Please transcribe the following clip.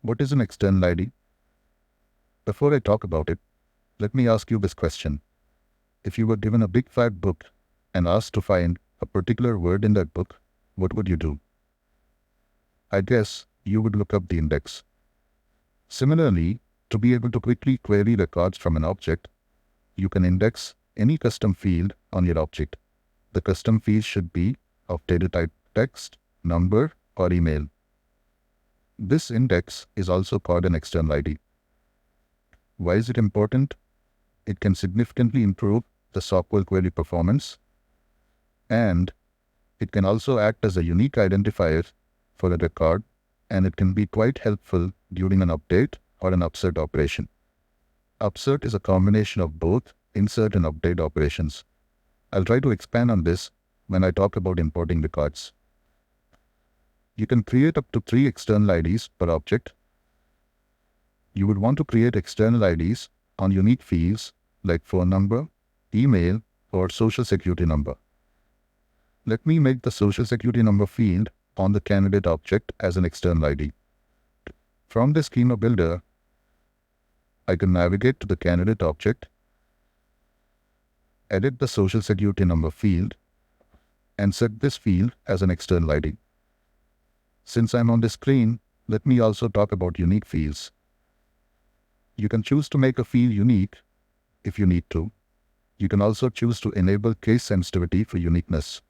What is an external ID? Before I talk about it, let me ask you this question. If you were given a big fat book and asked to find a particular word in that book, what would you do? I guess you would look up the index. Similarly, to be able to quickly query records from an object, you can index any custom field on your object. The custom field should be of data type text, number, or email. This index is also called an external ID. Why is it important? It can significantly improve the software query performance, and it can also act as a unique identifier for a record, and it can be quite helpful during an update or an upsert operation. Upsert is a combination of both insert and update operations. I'll try to expand on this when I talk about importing records. You can create up to 3 external IDs per object. You would want to create external IDs on unique fields like phone number, email, or social security number. Let me make the social security number field on the candidate object as an external ID. From the schema builder, I can navigate to the candidate object, edit the social security number field, and set this field as an external ID. Since I'm on the screen, let me also talk about unique fields. You can choose to make a field unique if you need to. You can also choose to enable case sensitivity for uniqueness.